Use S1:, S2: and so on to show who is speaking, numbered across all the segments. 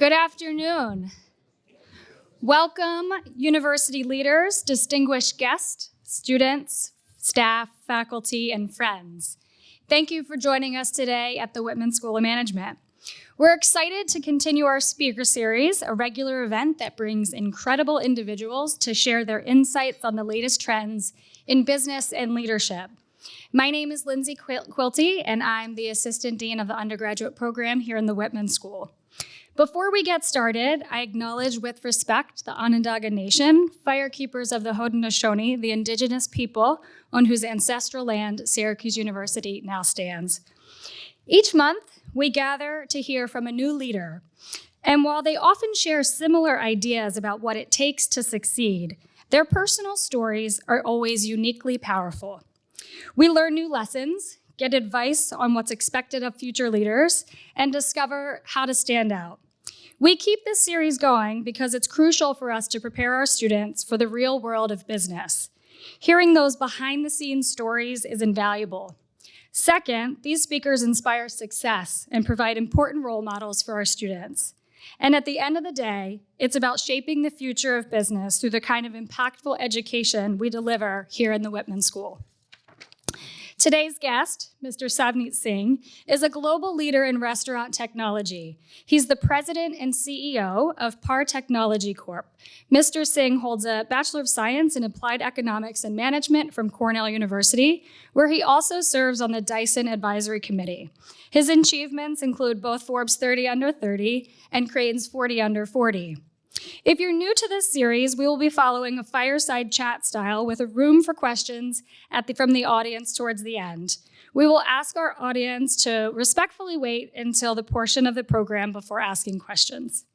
S1: Good afternoon. Welcome, university leaders, distinguished guests, students, staff, faculty, and friends. Thank you for joining us today at the Whitman School of Management. We're excited to continue our speaker series, a regular event that brings incredible individuals to share their insights on the latest trends in business and leadership. My name is Lindsay Quilty, and I'm the Assistant Dean of the undergraduate program here in the Whitman School. Before we get started, I acknowledge with respect the Onondaga Nation, firekeepers of the Haudenosaunee, the indigenous people on whose ancestral land Syracuse University now stands. Each month, we gather to hear from a new leader, and while they often share similar ideas about what it takes to succeed, their personal stories are always uniquely powerful. We learn new lessons, get advice on what's expected of future leaders, and discover how to stand out. We keep this series going because it's crucial for us to prepare our students for the real world of business. Hearing those behind-the-scenes stories is invaluable. Second, these speakers inspire success and provide important role models for our students. And at the end of the day, it's about shaping the future of business through the kind of impactful education we deliver here in the Whitman School. Today's guest, Mr. Savneet Singh, is a global leader in restaurant technology. He's the president and CEO of PAR Technology Corp. Mr. Singh holds a Bachelor of Science in Applied Economics and Management from Cornell University, where he also serves on the Dyson Advisory Committee. His achievements include both Forbes 30 Under 30 and Crain's 40 Under 40. If you're new to this series, we will be following a fireside chat style with a room for questions from the audience towards the end. We will ask our audience to respectfully wait until the portion of the program before asking questions.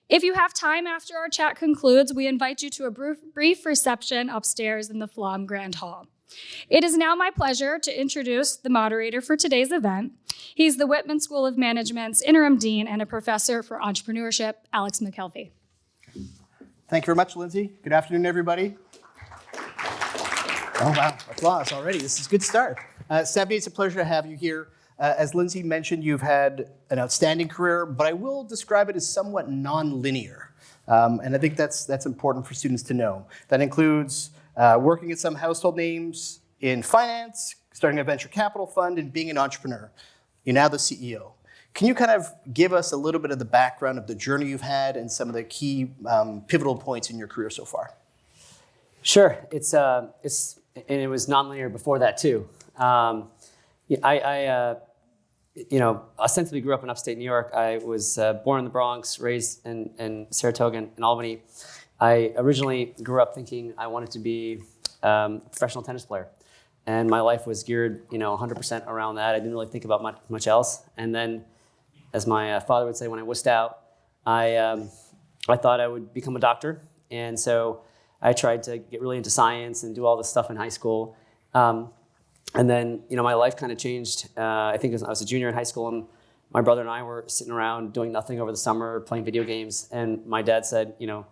S1: If you have time after our chat concludes, we invite you to a brief reception upstairs in the Flom Grand Hall. It is now my pleasure to introduce the moderator for today's event. He's the Whitman School of Management's interim dean and a professor for entrepreneurship, Alex McKelvey.
S2: Thank you very much, Lindsay. Good afternoon, everybody. Oh, wow, applause already. This is a good start. Savneet, it's a pleasure to have you here. As Lindsay mentioned, you've had an outstanding career, but I will describe it as somewhat non-linear. And I think that's important for students to know. That includes working at some household names in finance, starting a venture capital fund, and being an entrepreneur. You're now the CEO. Can you kind of give us a little bit of the background of the journey you've had and some of the key pivotal points in your career so far?
S3: Sure. And it was nonlinear before that too. I ostensibly grew up in upstate New York. I was born in the Bronx, raised in Saratoga and Albany. I originally grew up thinking I wanted to be a professional tennis player. And my life was geared, 100% around that. I didn't really think about much else. And then, as my father would say, when I wussed out, I thought I would become a doctor. And so I tried to get really into science and do all this stuff in high school. And then, my life kind of changed. I think I was a junior in high school, and my brother and I were sitting around doing nothing over the summer, playing video games. And my dad said, you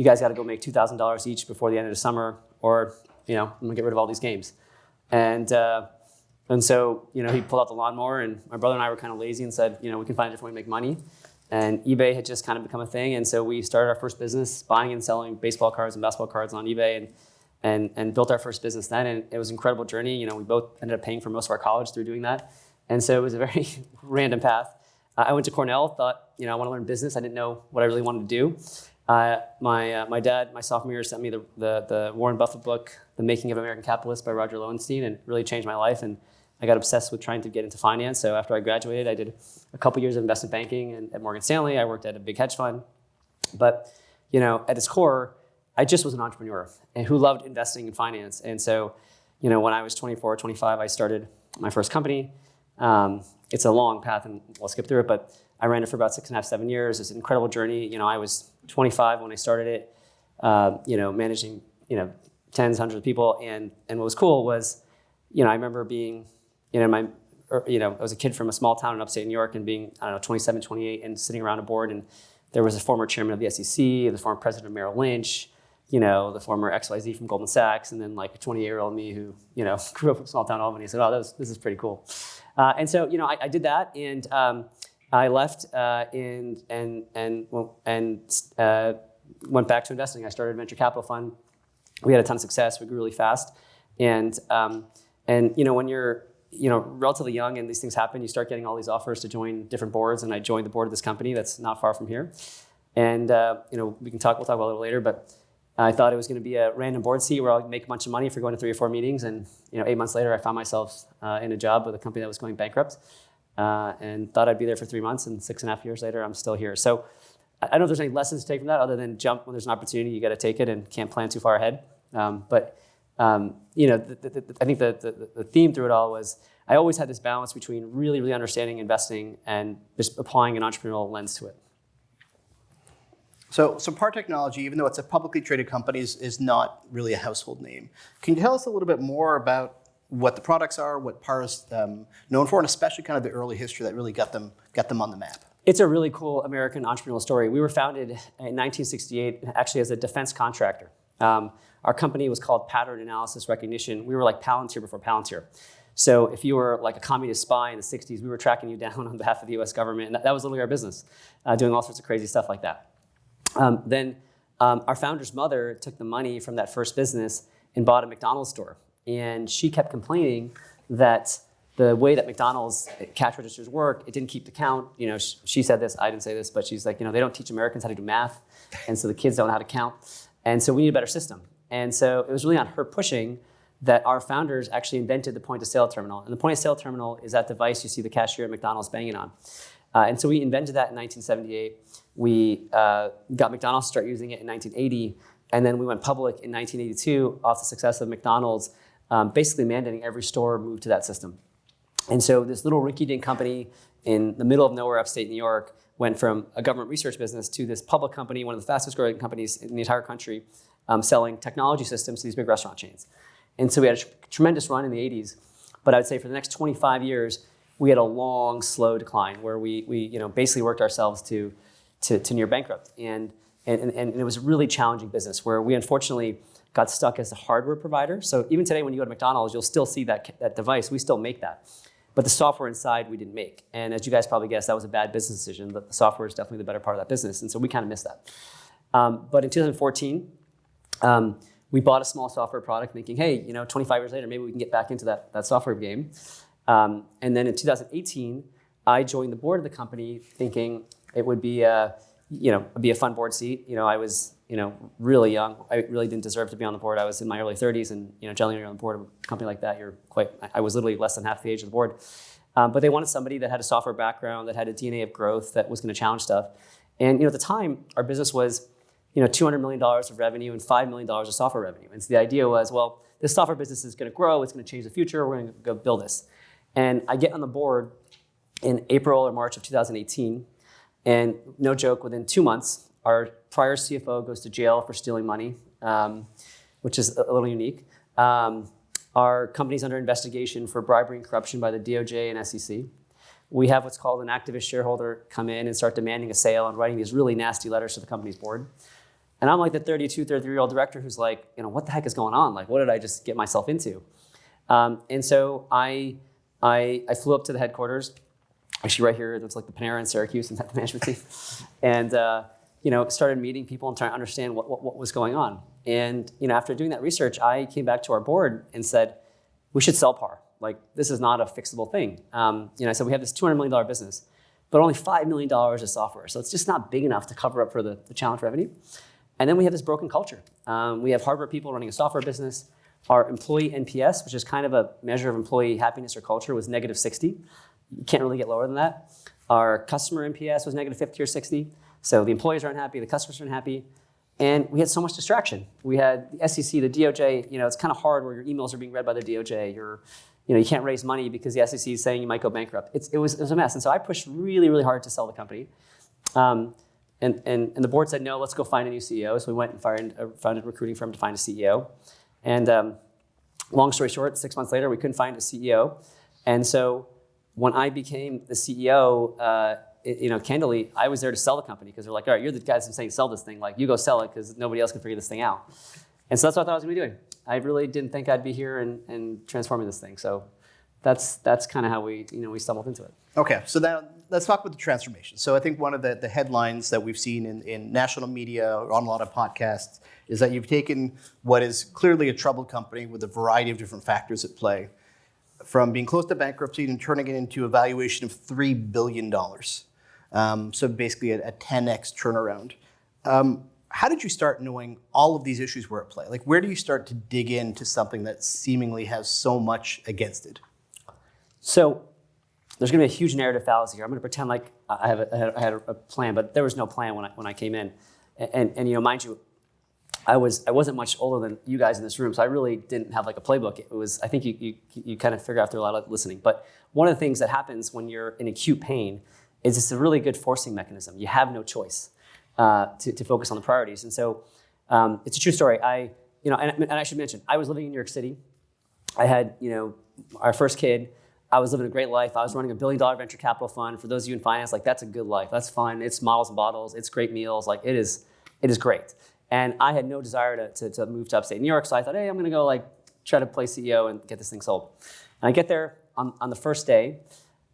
S3: guys got to go make $2,000 each before the end of the summer, or, I'm going to get rid of all these games. And so, he pulled out the lawnmower, and my brother and I were kind of lazy and said, we can find a different way to make money. And eBay had just kind of become a thing. And so we started our first business buying and selling baseball cards and basketball cards on eBay and built our first business then. And it was an incredible journey. We both ended up paying for most of our college through doing that. And so it was a very random path. I went to Cornell, thought, I want to learn business. I didn't know what I really wanted to do. My dad, my sophomore year, sent me the Warren Buffett book, The Making of American Capitalist by Roger Lowenstein, and it really changed my life. And I got obsessed with trying to get into finance. So after I graduated, I did a couple years of investment banking at Morgan Stanley. I worked at a big hedge fund. But, at its core, I just was an entrepreneur and who loved investing in finance. And so, when I was 24, 25, I started my first company. It's a long path, and we'll skip through it, but I ran it for about 6.5, 7 years. It's an incredible journey. I was 25 when I started it, managing, tens, hundreds of people. And what was cool was, I remember being, I was a kid from a small town in upstate New York and being, 27, 28 and sitting around a board. And there was a former chairman of the SEC, the former president of Merrill Lynch, the former XYZ from Goldman Sachs, and then like a 28-year-old me who, grew up in small town Albany. I said, oh, this is pretty cool. And so, I did that. And I left and went back to investing. I started a venture capital fund. We had a ton of success. We grew really fast, and when you're relatively young and these things happen, you start getting all these offers to join different boards. And I joined the board of this company that's not far from here. And we'll talk about it a little later, but I thought it was going to be a random board seat where I'll make a bunch of money for going to 3 or 4 meetings. And 8 months later, I found myself in a job with a company that was going bankrupt, and thought I'd be there for 3 months. And 6.5 years later, I'm still here. So I don't know if there's any lessons to take from that other than jump when there's an opportunity. You got to take it and can't plan too far ahead. I think the theme through it all was I always had this balance between really, really understanding investing and just applying an entrepreneurial lens to it.
S2: So PAR Technology, even though it's a publicly traded company, is not really a household name. Can you tell us a little bit more about what the products are, what PAR is known for, and especially kind of the early history that really got them on the map?
S3: It's a really cool American entrepreneurial story. We were founded in 1968, actually as a defense contractor. Our company was called Pattern Analysis Recognition. We were like Palantir before Palantir. So if you were like a communist spy in the 60s, we were tracking you down on behalf of the US government. And that was literally our business, doing all sorts of crazy stuff like that. Then our founder's mother took the money from that first business and bought a McDonald's store. And she kept complaining that the way that McDonald's cash registers work, it didn't keep the count. She said this, I didn't say this, but she's like, they don't teach Americans how to do math. And so the kids don't know how to count. And so we need a better system. And so it was really on her pushing that our founders actually invented the point-of-sale terminal. And the point-of-sale terminal is that device you see the cashier at McDonald's banging on. And so we invented that in 1978. We got McDonald's to start using it in 1980. And then we went public in 1982 off the success of McDonald's, basically mandating every store move to that system. And so this little rinky-dink company in the middle of nowhere, upstate New York, went from a government research business to this public company, one of the fastest growing companies in the entire country, selling technology systems to these big restaurant chains. And so we had a tremendous run in the 80s, but I would say for the next 25 years, we had a long, slow decline where we basically worked ourselves to near bankrupt. And it was a really challenging business where we unfortunately got stuck as a hardware provider. So even today when you go to McDonald's, you'll still see that device. We still make that. But the software inside we didn't make. And as you guys probably guessed, that was a bad business decision, but the software is definitely the better part of that business. And so we kind of missed that. But in 2014, we bought a small software product thinking, hey, 25 years later, maybe we can get back into that software game. And then in 2018, I joined the board of the company thinking it would be a fun board seat. I was, really young. I really didn't deserve to be on the board. I was in my early 30s, and generally when you're on the board of a company like that, I was literally less than half the age of the board. But they wanted somebody that had a software background, that had a DNA of growth, that was going to challenge stuff. And at the time, our business was $200 million of revenue and $5 million of software revenue. And so the idea was, well, this software business is going to grow. It's going to change the future. We're going to go build this. And I get on the board in April or March of 2018. And no joke, within 2 months, our prior CFO goes to jail for stealing money, which is a little unique. Our company's under investigation for bribery and corruption by the DOJ and SEC. We have what's called an activist shareholder come in and start demanding a sale and writing these really nasty letters to the company's board. And I'm like the 33-year-old director who's like, what the heck is going on? Like, what did I just get myself into? And so I flew up to the headquarters, actually right here, that's like the Panera in Syracuse, and the management team, and started meeting people and trying to understand what was going on. And after doing that research, I came back to our board and said, we should sell PAR. Like, this is not a fixable thing. I said, we have this $200 million business, but only $5 million is software. So it's just not big enough to cover up for the challenge revenue. And then we have this broken culture. We have hardware people running a software business. Our employee NPS, which is kind of a measure of employee happiness or culture, was negative 60. You can't really get lower than that. Our customer NPS was negative 50 or 60. So the employees aren't happy, the customers aren't happy. And we had so much distraction. We had the SEC, the DOJ, it's kind of hard where your emails are being read by the DOJ. You can't raise money because the SEC is saying you might go bankrupt. It was a mess. And so I pushed really, really hard to sell the company. And the board said, no, let's go find a new CEO. So we went and found a recruiting firm to find a CEO. And long story short, 6 months later, we couldn't find a CEO. And so when I became the CEO, candidly, I was there to sell the company because they're like, all right, you're the guys who saying sell this thing. Like, you go sell it because nobody else can figure this thing out. And so that's what I thought I was going to be doing. I really didn't think I'd be here and transforming this thing. So that's kind of how we stumbled into it.
S2: Okay, so now let's talk about the transformation. So I think one of the headlines that we've seen in national media or on a lot of podcasts is that you've taken what is clearly a troubled company with a variety of different factors at play, from being close to bankruptcy and turning it into a valuation of $3 billion. So basically a 10x turnaround. How did you start knowing all of these issues were at play? Like, where do you start to dig into something that seemingly has so much against it?
S3: So there's going to be a huge narrative fallacy here. I'm going to pretend like I had a plan, but there was no plan when I came in. And mind you, I wasn't much older than you guys in this room, so I really didn't have like a playbook. It was, I think you kind of figure out through a lot of listening. But one of the things that happens when you're in acute pain is it's a really good forcing mechanism. You have no choice to focus on the priorities. And so it's a true story. And I should mention, I was living in New York City. I had, our first kid. I was living a great life. I was running $1 billion venture capital fund. For those of you in finance, like, that's a good life. That's fun. It's models and bottles. It's great meals. Like, it is great. And I had no desire to move to upstate New York. So I thought, hey, I'm going to go try to play CEO and get this thing sold. And I get there on the first day,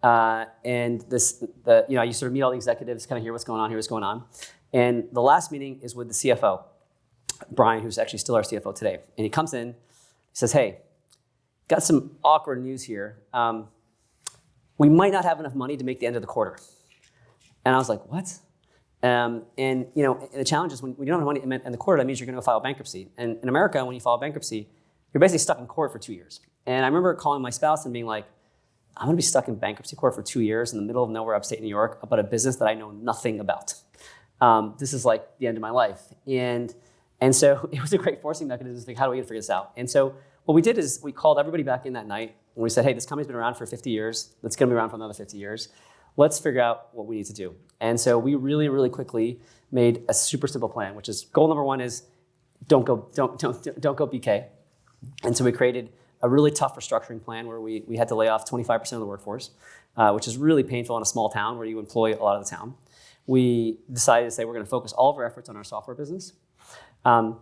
S3: and you sort of meet all the executives, kind of hear what's going on. And the last meeting is with the CFO, Brian, who's actually still our CFO today. And he comes in, he says, hey, got some awkward news here. We might not have enough money to make the end of the quarter. And I was like, what? And the challenge is when you don't have money in the quarter, that means you're going to go file bankruptcy. And in America, when you file bankruptcy, you're basically stuck in court for 2 years. And I remember calling my spouse and being like, I'm going to be stuck in bankruptcy court for 2 years in the middle of nowhere, upstate New York, about a business that I know nothing about. This is like the end of my life. And so it was a great forcing mechanism to think, how do we figure this out? And so what we did is we called everybody back in that night, and we said, hey, this company's been around for 50 years. It's going to be around for another 50 years. Let's figure out what we need to do. And so we really, really quickly made a super simple plan, which is goal number one is don't go BK. And so we created a really tough restructuring plan where we had to lay off 25% of the workforce, which is really painful in a small town where you employ a lot of the town. We decided to say we're going to focus all of our efforts on our software business, and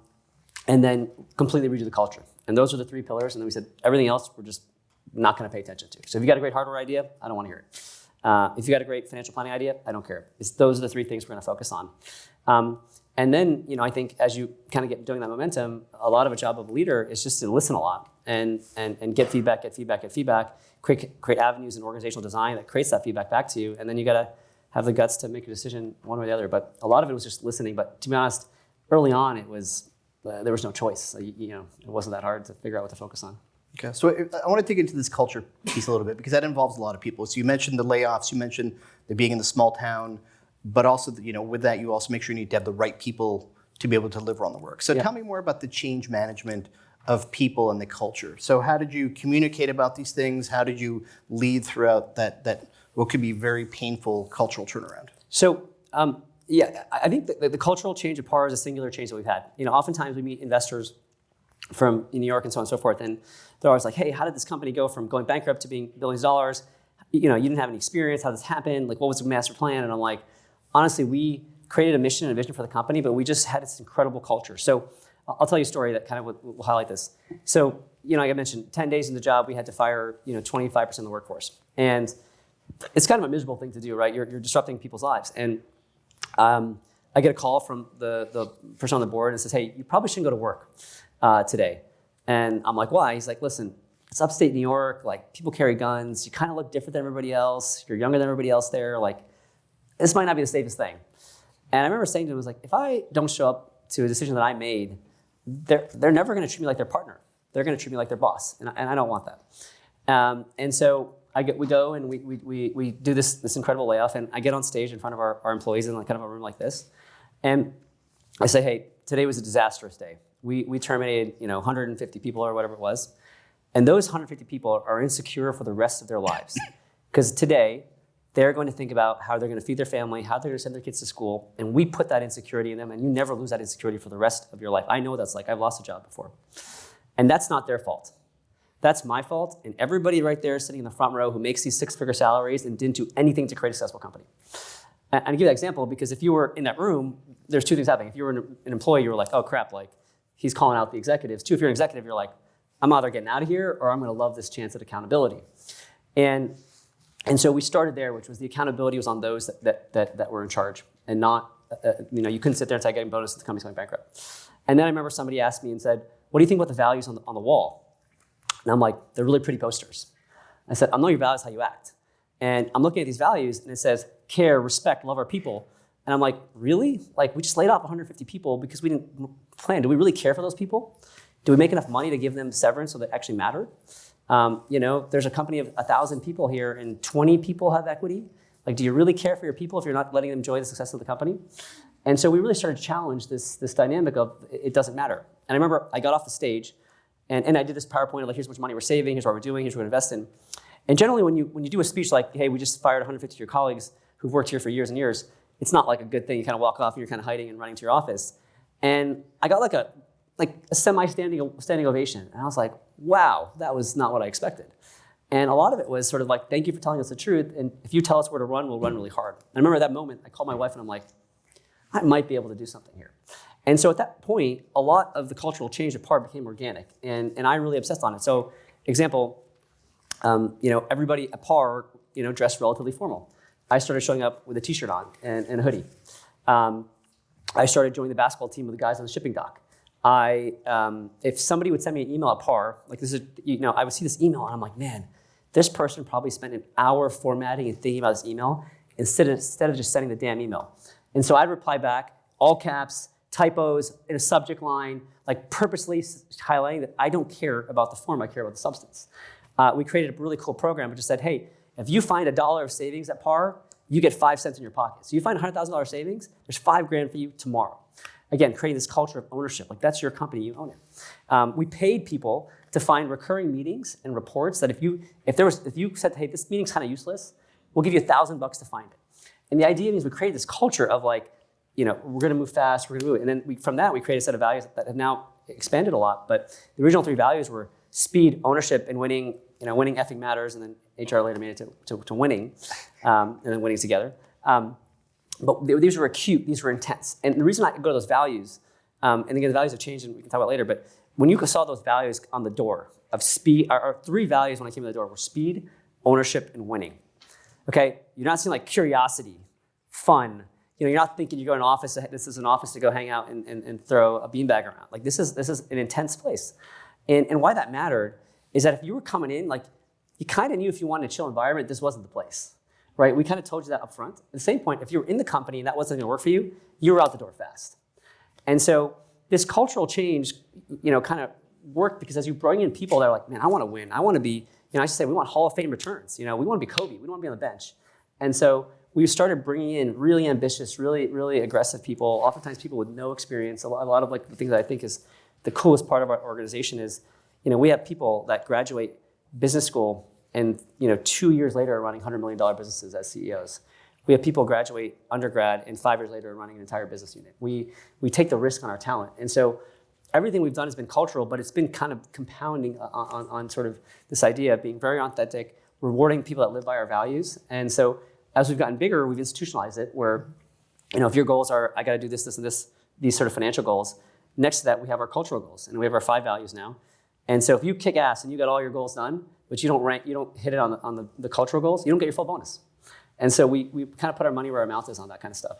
S3: then completely redo the culture. And those are the 3 pillars. And then we said everything else we're just not going to pay attention to. So if you got a great hardware idea, I don't want to hear it. If you got a great financial planning idea, I don't care. Those are the 3 things we're going to focus on. And then, I think as you kind of get doing that momentum, a lot of a job of a leader is just to listen a lot and get feedback, create avenues in organizational design that creates that feedback back to you. And then you got to have the guts to make a decision one way or the other. But a lot of it was just listening. But to be honest, early on, it was there was no choice. So, it wasn't that hard to figure out what to focus on.
S2: Okay, so I want to dig into this culture piece a little bit because that involves a lot of people. So you mentioned the layoffs, you mentioned the being in the small town, but also, with that, you also make sure you need to have the right people to be able to deliver on the work. So Tell me more about the change management of people and the culture. So how did you communicate about these things? How did you lead throughout that what could be very painful cultural turnaround?
S3: So, I think the cultural change at par is a singular change that we've had. Oftentimes we meet investors from New York and so on and so forth, and they're always like, hey, how did this company go from going bankrupt to being billions of dollars? You didn't have any experience. How did this happen? Like, what was the master plan? And I'm like, honestly, we created a mission and a vision for the company, but we just had this incredible culture. So I'll tell you a story that kind of will highlight this. So, like I mentioned, 10 days in the job, we had to fire, 25% of the workforce. And it's kind of a miserable thing to do, right? You're disrupting people's lives. And I get a call from the person on the board and says, hey, you probably shouldn't go to work today. And I'm like, why? He's like, listen, it's upstate New York. Like, people carry guns. You kind of look different than everybody else. You're younger than everybody else there. Like, this might not be the safest thing. And I remember saying to him, I was like, if I don't show up to a decision that I made, they're never going to treat me like their partner. They're going to treat me like their boss, and I don't want that. And so we go and we do this incredible layoff, and I get on stage in front of our employees in kind of a room like this, and I say, hey, today was a disastrous day. We terminated 150 people or whatever it was, and those 150 people are insecure for the rest of their lives, because today they're going to think about how they're going to feed their family, how they're going to send their kids to school, and we put that insecurity in them, and you never lose that insecurity for the rest of your life. I know what that's like. I've lost a job before. And that's not their fault. That's my fault, and everybody right there sitting in the front row who makes these 6-figure salaries and didn't do anything to create a successful company. And I give that example because if you were in that room, there's 2 things happening. If you were an employee, you were like, oh crap, like he's calling out the executives. 2, if you're an executive, you're like, I'm either getting out of here or I'm going to love this chance at accountability. And And so we started there, which was the accountability was on those that were in charge, and not, you couldn't sit there and say getting bonus if the company's going bankrupt. And then I remember somebody asked me and said, what do you think about the values on the wall? And I'm like, they're really pretty posters. I said, I know your values, how you act. And I'm looking at these values and it says care, respect, love our people. And I'm like, really? Like, we just laid off 150 people because we didn't plan. Do we really care for those people? Do we make enough money to give them severance so that actually matter? There's a company of 1,000 people here and 20 people have equity. Like, do you really care for your people if you're not letting them enjoy the success of the company? And so we really started to challenge this dynamic of it doesn't matter. And I remember I got off the stage and I did this PowerPoint of like, here's how much money we're saving, here's what we're doing, here's what we're invest in. And generally when you do a speech like, hey, we just fired 150 of your colleagues who've worked here for years and years, it's not like a good thing. You kind of walk off and you're kind of hiding and running to your office. And I got like a semi-standing ovation. And I was like, wow, that was not what I expected. And a lot of it was sort of like, thank you for telling us the truth. And if you tell us where to run, we'll run really hard. And I remember at that moment, I called my wife and I'm like, I might be able to do something here. And so at that point, a lot of the cultural change at PAR became organic. And I really obsessed on it. So example, everybody at PAR, dressed relatively formal. I started showing up with a t-shirt on and a hoodie. I started joining the basketball team with the guys on the shipping dock. If somebody would send me an email at PAR, like this is, I would see this email and I'm like, man, this person probably spent an hour formatting and thinking about this email instead of just sending the damn email. And so I'd reply back, all caps, typos, in a subject line, like purposely highlighting that I don't care about the form, I care about the substance. We created a really cool program which just said, hey, if you find $1 of savings at PAR, you get 5 cents in your pocket. So you find $100,000 savings, there's $5,000 for you tomorrow. Again, creating this culture of ownership. Like that's your company, you own it. We paid people to find recurring meetings and reports that if you said, hey, this meeting's kind of useless, we'll give you $1,000 to find it. And the idea is we created this culture of like, we're going to move fast, we're going to move it. And then from that, we created a set of values that have now expanded a lot. But the original 3 values were speed, ownership, and winning. Winning effing matters, and then HR later made it to winning, and then winning together. But these were acute, these were intense. And the reason I go to those values, and again, the values have changed and we can talk about it later, but when you saw those values on the door of speed, our 3 values when I came to the door were speed, ownership, and winning. Okay, you're not seeing like curiosity, fun. You're not thinking you go to an office, this is an office to go hang out and throw a beanbag around. Like this is an intense place. And why that mattered is that if you were coming in, like you kind of knew if you wanted a chill environment, this wasn't the place. Right? We kind of told you that up front. At the same point, if you were in the company and that wasn't going to work for you, you were out the door fast. And so this cultural change, kind of worked because as you bring in people that are like, man, I want to win. I want to be, I used to say, we want Hall of Fame returns. We want to be Kobe. We don't want to be on the bench. And so we started bringing in really ambitious, really, really aggressive people, oftentimes people with no experience. A lot of like the things that I think is the coolest part of our organization is, we have people that graduate business school and 2 years later are running $100 million businesses as CEOs. We have people graduate undergrad and 5 years later are running an entire business unit. We take the risk on our talent. And so everything we've done has been cultural, but it's been kind of compounding on sort of this idea of being very authentic, rewarding people that live by our values. And so as we've gotten bigger, we've institutionalized it where, if your goals are, I got to do this, this, and this, these sort of financial goals, next to that, we have our cultural goals and we have our 5 values now. And so if you kick ass and you got all your goals done, but you don't hit it on the cultural goals, you don't get your full bonus. And so we kind of put our money where our mouth is on that kind of stuff.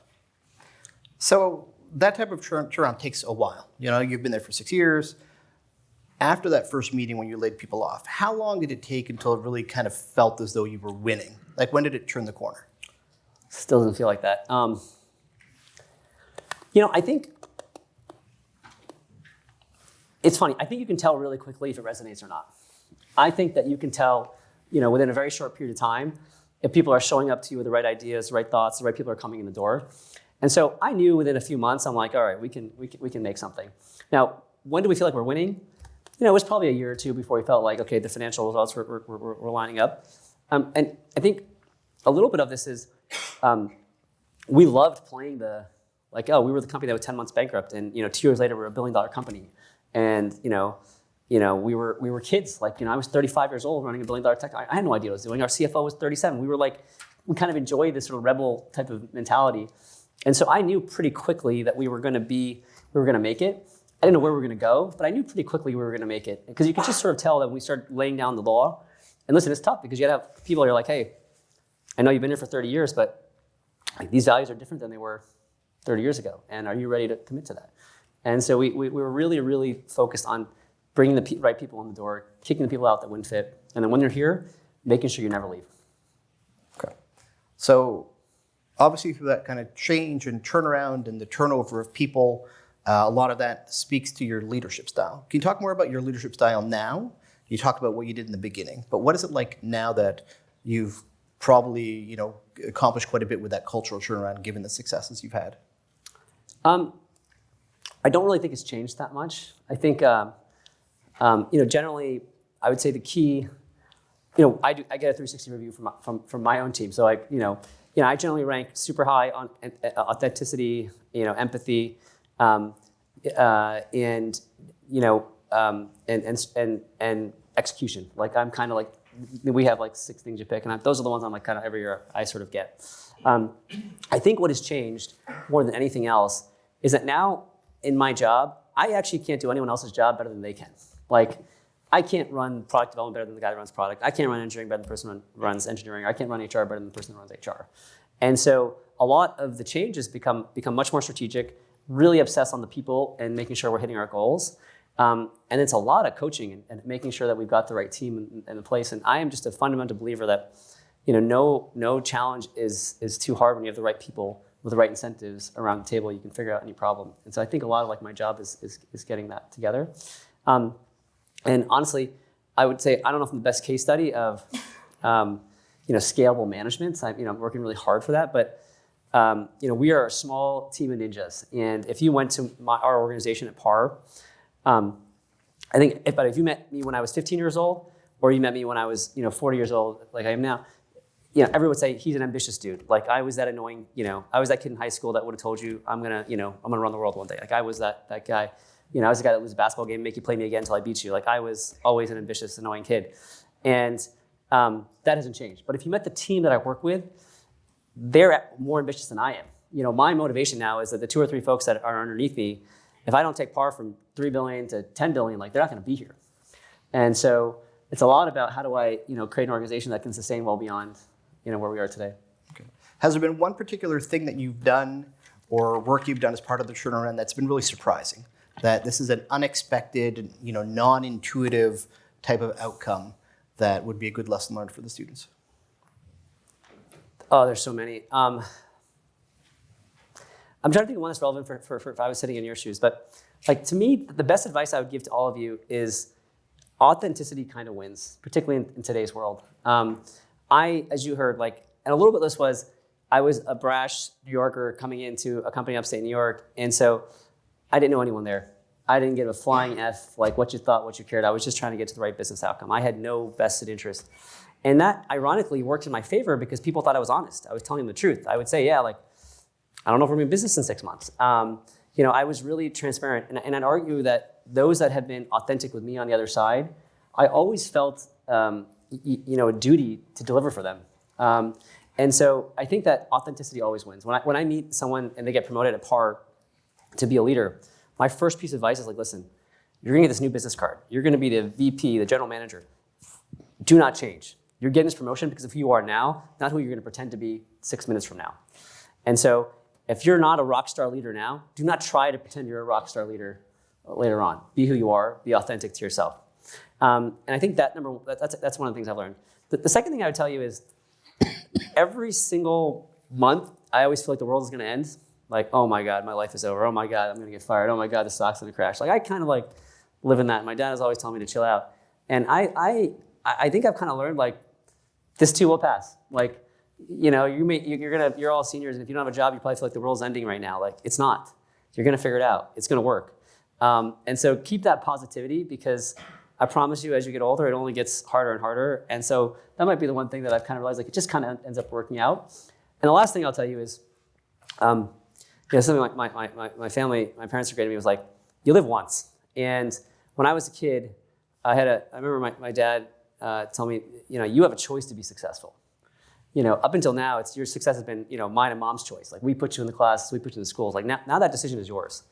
S2: So that type of turnaround takes a while. You've been there for 6 years. After that first meeting when you laid people off, how long did it take until it really kind of felt as though you were winning? Like when did it turn the corner?
S3: Still doesn't feel like that. I think it's funny. I think you can tell really quickly if it resonates or not. I think that you can tell, within a very short period of time, if people are showing up to you with the right ideas, the right thoughts, the right people are coming in the door. And so I knew within a few months, I'm like, all right, we can make something. Now, when do we feel like we're winning? It was probably a year or two before we felt like, okay, the financial results were lining up. And I think a little bit of this is we loved playing we were the company that was 10 months bankrupt, and 2 years later, we're a $1 billion company. And we were kids. I was 35 years old running a $1 billion tech. I had no idea what I was doing. Our CFO was 37. We kind of enjoyed this sort of rebel type of mentality. And so I knew pretty quickly that we were going to make it. I didn't know where we were going to go, but I knew pretty quickly we were going to make it. Because you could just sort of tell that we started laying down the law. And listen, it's tough because you have people who are like, hey, I know you've been here for 30 years, but like, these values are different than they were 30 years ago. And are you ready to commit to that? And so we were really, really focused on bringing the right people in the door, kicking the people out that wouldn't fit. And then when they're here, making sure you never leave.
S2: Okay. So obviously through that kind of change and turnaround and the turnover of people, a lot of that speaks to your leadership style. Can you talk more about your leadership style now? You talked about what you did in the beginning, but what is it like now that you've probably, accomplished quite a bit with that cultural turnaround given the successes you've had?
S3: I don't really think it's changed that much. I think, generally, I would say the key, I get a 360 review from my own team. So I generally rank super high on authenticity, empathy, and execution. Like I'm kind of like, we have like 6 things you pick, and those are the ones I'm like kind of every year I sort of get. I think what has changed more than anything else is that now in my job, I actually can't do anyone else's job better than they can. Like, I can't run product development better than the guy that runs product. I can't run engineering better than the person who runs engineering. I can't run HR better than the person who runs HR. And so a lot of the changes become much more strategic, really obsessed on the people and making sure we're hitting our goals. And it's a lot of coaching and making sure that we've got the right team in place. And I am just a fundamental believer that no challenge is too hard when you have the right people with the right incentives around the table. You can figure out any problem. And so I think a lot of like my job is getting that together. And honestly, I would say I don't know if I'm the best case study of scalable management. I'm working really hard for that, but we are a small team of ninjas. And if you went to our organization at PAR, I think if you met me when I was 15 years old, or you met me when I was 40 years old, like I am now, everyone would say he's an ambitious dude. Like I was that annoying, I was that kid in high school that would have told you I'm gonna run the world one day. Like I was that guy. I was the guy that lose a basketball game, make you play me again until I beat you. Like I was always an ambitious, annoying kid. And that hasn't changed. But if you met the team that I work with, they're more ambitious than I am. My motivation now is that the 2 or 3 folks that are underneath me, if I don't take PAR from 3 billion to 10 billion, like they're not gonna be here. And so it's a lot about how do I, create an organization that can sustain well beyond, where we are today.
S2: Okay. Has there been one particular thing that you've done or work you've done as part of the turnaround that's been really surprising? That this is an unexpected, non-intuitive type of outcome that would be a good lesson learned for the students?
S3: Oh, there's so many. I'm trying to think of one that's relevant for if I was sitting in your shoes. But like to me, the best advice I would give to all of you is authenticity kind of wins, particularly in today's world. As you heard, and a little bit of this was, I was a brash New Yorker coming into a company upstate New York, and so I didn't know anyone there. I didn't get a flying F, like what you thought, what you cared. I was just trying to get to the right business outcome. I had no vested interest. And that ironically worked in my favor because people thought I was honest. I was telling them the truth. I would say, I don't know if we're in business in 6 months. I was really transparent. And I'd argue that those that had been authentic with me on the other side, I always felt a duty to deliver for them. And so I think that authenticity always wins. When I meet someone and they get promoted at PAR to be a leader, my first piece of advice is listen, you're gonna get this new business card. You're gonna be the VP, the general manager. Do not change. You're getting this promotion because of who you are now, not who you're gonna pretend to be 6 minutes from now. And so if you're not a rock star leader now, do not try to pretend you're a rock star leader later on. Be who you are, be authentic to yourself. And I think that's one of the things I've learned. The second thing I would tell you is every single month, I always feel like the world is gonna end. Like, oh my God, my life is over. Oh my God, I'm gonna get fired. Oh my God, the stock's gonna crash. Like I kind of live in that. My dad is always telling me to chill out. And I think I've kind of learned this too will pass. You're all seniors, and if you don't have a job, you probably feel like the world's ending right now. It's not. You're gonna figure it out. It's gonna work. And so keep that positivity because I promise you, as you get older, it only gets harder and harder. And so that might be the one thing that I've kind of realized, it just kind of ends up working out. And the last thing I'll tell you is, something like my family, my parents are great to me, was you live once. And when I was a kid, I remember my dad tell me, you have a choice to be successful. Up until now, your success has been, mine and mom's choice. We put you in the classes, we put you in the schools. Now that decision is yours.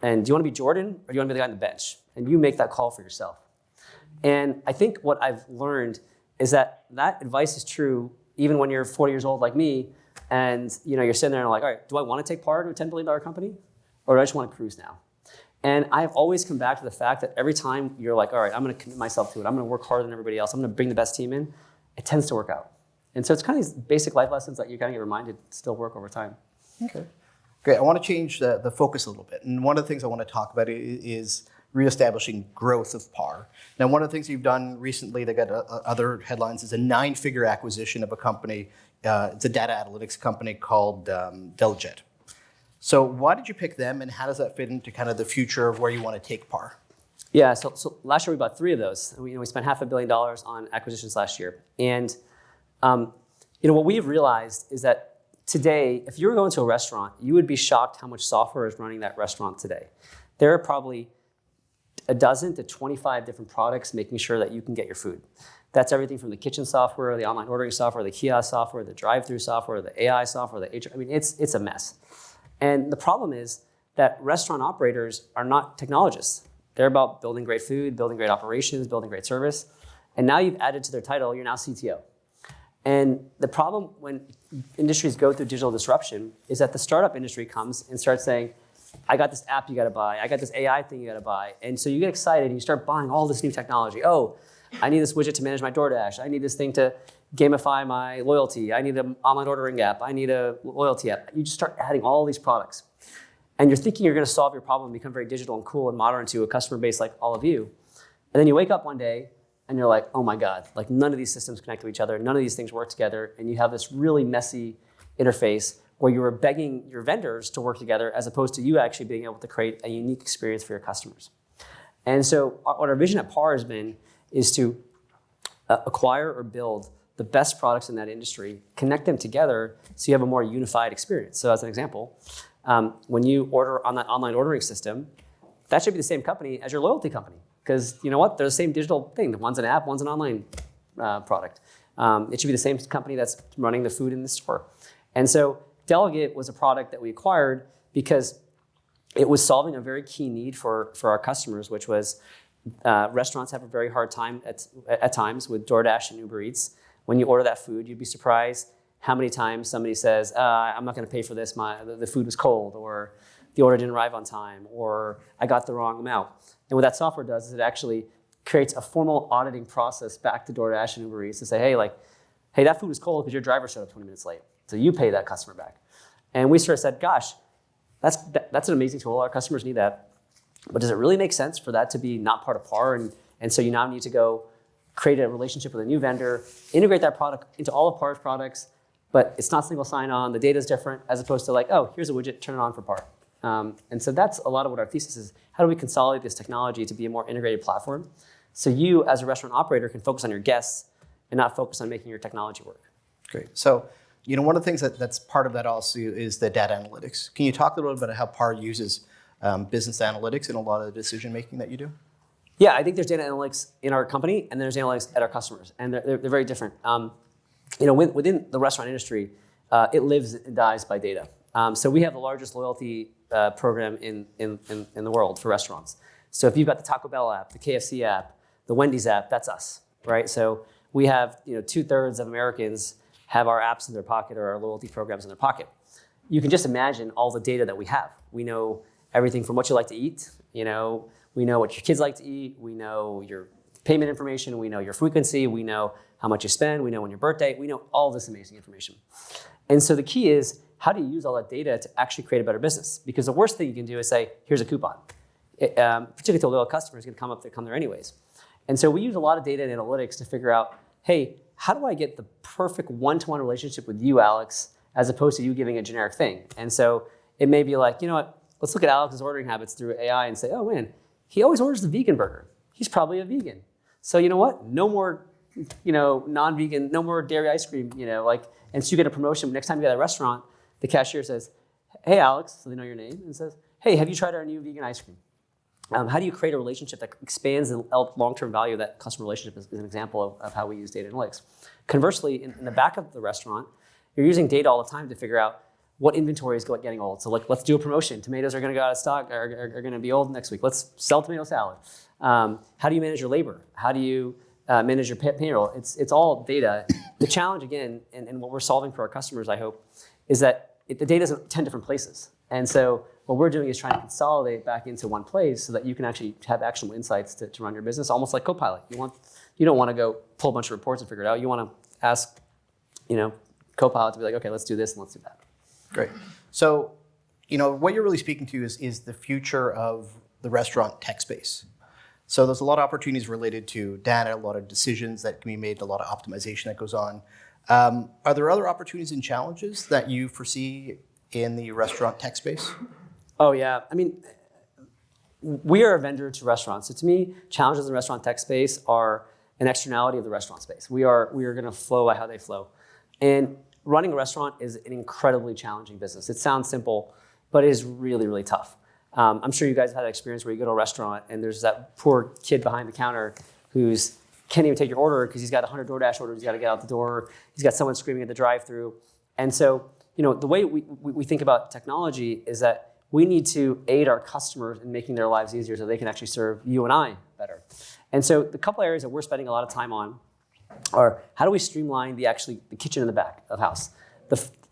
S3: And do you want to be Jordan or do you want to be the guy on the bench? And you make that call for yourself. And I think what I've learned is that advice is true even when you're 40 years old like me, and you're sitting there and like, all right, do I want to take part in a $10 billion company, or do I just want to cruise now? And I've always come back to the fact that every time you're like, all right, I'm going to commit myself to it. I'm going to work harder than everybody else. I'm going to bring the best team in. It tends to work out. And so it's kind of these basic life lessons that you kind of get reminded still work over time.
S2: Okay. Great. I want to change the focus a little bit. And one of the things I want to talk about is reestablishing growth of PAR. Now, one of the things you've done recently that got other headlines is a 9-figure acquisition of a company. It's a data analytics company called Deljet. So why did you pick them, and how does that fit into kind of the future of where you want to take PAR?
S3: Yeah, so last year we bought 3 of those. We spent $500 million on acquisitions last year. And what we've realized is that today, if you were going to a restaurant, you would be shocked how much software is running that restaurant today. There are probably a dozen to 25 different products making sure that you can get your food. That's everything from the kitchen software, the online ordering software, the kiosk software, the drive-through software, the AI software, the HR. I mean, it's a mess. And the problem is that restaurant operators are not technologists. They're about building great food, building great operations, building great service. And now you've added to their title, you're now CTO. And the problem when industries go through digital disruption is that the startup industry comes and starts saying, I got this app you gotta buy, I got this AI thing you gotta buy. And so you get excited and you start buying all this new technology. Oh, I need this widget to manage my DoorDash. I need this thing to gamify my loyalty. I need an online ordering app. I need a loyalty app. You just start adding all these products. And you're thinking you're gonna solve your problem and become very digital and cool and modern to a customer base like all of you. And then you wake up one day and you're like, oh my God, like none of these systems connect to each other. None of these things work together. And you have this really messy interface where you were begging your vendors to work together as opposed to you actually being able to create a unique experience for your customers. And so what our vision at PAR has been is to acquire or build the best products in that industry, connect them together so you have a more unified experience. So as an example, when you order on that online ordering system, that should be the same company as your loyalty company. Because you know what? They're the same digital thing. One's an app, one's an online product. It should be the same company that's running the food in the store. And so Delegate was a product that we acquired because it was solving a very key need for our customers, which was restaurants have a very hard time at times with DoorDash and Uber Eats. When you order that food, you'd be surprised how many times somebody says, I'm not going to pay for this. The food was cold, or the order didn't arrive on time, or I got the wrong amount. And what that software does is it actually creates a formal auditing process back to DoorDash and Uber Eats to say, hey, that food was cold because your driver showed up 20 minutes late. So you pay that customer back. And we sort of said, gosh, that's an amazing tool. Our customers need that. But does it really make sense for that to be not part of PAR? And so you now need to go create a relationship with a new vendor, integrate that product into all of PAR's products, but it's not single sign-on. The data is different as opposed to like, oh, here's a widget, turn it on for PAR. And so that's a lot of what our thesis is. How do we consolidate this technology to be a more integrated platform so you as a restaurant operator can focus on your guests and not focus on making your technology work?
S2: Great. So, one of the things that's part of that also is the data analytics. Can you talk a little bit about how PAR uses business analytics in a lot of the decision making that you do?
S3: Yeah, I think there's data analytics in our company and there's analytics at our customers, and they're very different. Within the restaurant industry, it lives and dies by data. So we have the largest loyalty program in the world for restaurants. So if you've got the Taco Bell app, the KFC app, the Wendy's app, that's us, right? So we have 2/3 of Americans have our apps in their pocket or our loyalty programs in their pocket. You can just imagine all the data that we have. We know everything from what you like to eat. We know what your kids like to eat. We know your payment information. We know your frequency. We know how much you spend. We know when your birthday. We know all this amazing information. And so the key is, how do you use all that data to actually create a better business? Because the worst thing you can do is say, here's a coupon. Particularly to a loyal customer is going to come there anyways. And so we use a lot of data and analytics to figure out, hey, how do I get the perfect one-to-one relationship with you, Alex, as opposed to you giving a generic thing? And so it may be like, let's look at Alex's ordering habits through AI and say, oh man, he always orders the vegan burger. He's probably a vegan. So you know what? No more, non-vegan, no more dairy ice cream, and so you get a promotion. Next time you go to a restaurant, the cashier says, hey, Alex, so they know your name, and says, hey, have you tried our new vegan ice cream? How do you create a relationship that expands the long-term value of that customer relationship is an example of how we use data analytics. Conversely, in the back of the restaurant, you're using data all the time to figure out what inventory is getting old. So let's do a promotion. Tomatoes are going to go out of stock, are going to be old next week. Let's sell tomato salad. How do you manage your labor? How do you manage your payroll? It's all data. The challenge, again, and what we're solving for our customers, I hope, is that the data is in 10 different places. And so what we're doing is trying to consolidate back into one place so that you can actually have actionable insights to run your business, almost like Copilot. You don't want to go pull a bunch of reports and figure it out. You want to ask, Copilot to be like, okay, let's do this and let's do that.
S2: Great. So, what you're really speaking to is the future of the restaurant tech space. So there's a lot of opportunities related to data, a lot of decisions that can be made, a lot of optimization that goes on. Are there other opportunities and challenges that you foresee in the restaurant tech space?
S3: Oh, yeah. I mean, we are a vendor to restaurants. So to me, challenges in the restaurant tech space are an externality of the restaurant space. We are going to flow by how they flow. And running a restaurant is an incredibly challenging business. It sounds simple, but it is really, really tough. I'm sure you guys have had that experience where you go to a restaurant and there's that poor kid behind the counter who's can't even take your order because he's got 100 DoorDash orders he's got to get out the door. He's got someone screaming at the drive-thru. And so, the way we think about technology is that we need to aid our customers in making their lives easier so they can actually serve you and I better. And so the couple areas that we're spending a lot of time on are how do we streamline the kitchen in the back of house.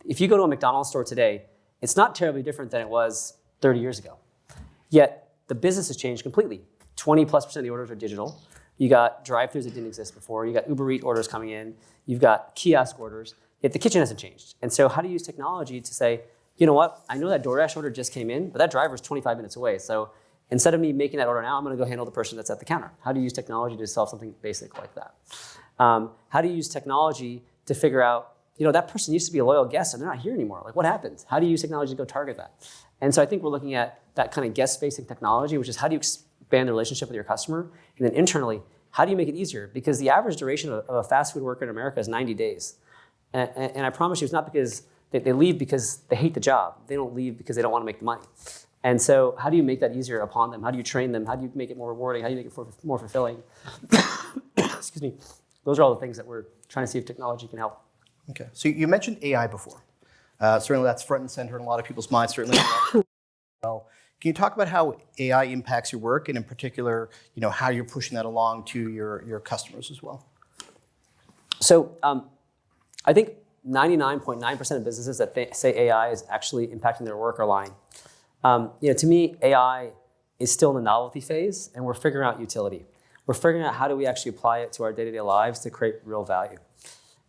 S3: If you go to a McDonald's store today, it's not terribly different than it was 30 years ago. Yet the business has changed completely. 20+% of the orders are digital. You got drive-thrus that didn't exist before. You got Uber Eats orders coming in. You've got kiosk orders. Yet the kitchen hasn't changed. And so how do you use technology to say, you know what? I know that DoorDash order just came in, but that driver's 25 minutes away. So instead of me making that order now, I'm going to go handle the person that's at the counter. How do you use technology to solve something basic like that? How do you use technology to figure out, that person used to be a loyal guest and they're not here anymore. Like, what happened? How do you use technology to go target that? And so I think we're looking at that kind of guest-facing technology, which is how do you expand the relationship with your customer? And then internally, how do you make it easier? Because the average duration of a fast food worker in America is 90 days. And I promise you, it's not because they leave because they hate the job. They don't leave because they don't want to make the money. And so how do you make that easier upon them? How do you train them? How do you make it more rewarding? How do you make it more fulfilling? Excuse me. Those are all the things that we're trying to see if technology can help.
S2: Okay. So you mentioned AI before. Certainly that's front and center in a lot of people's minds, certainly. Well, can you talk about how AI impacts your work and in particular, how you're pushing that along to your customers as well?
S3: So I think 99.9% of businesses that say AI is actually impacting their work are lying. To me, AI is still in the novelty phase, and we're figuring out utility. We're figuring out how do we actually apply it to our day-to-day lives to create real value.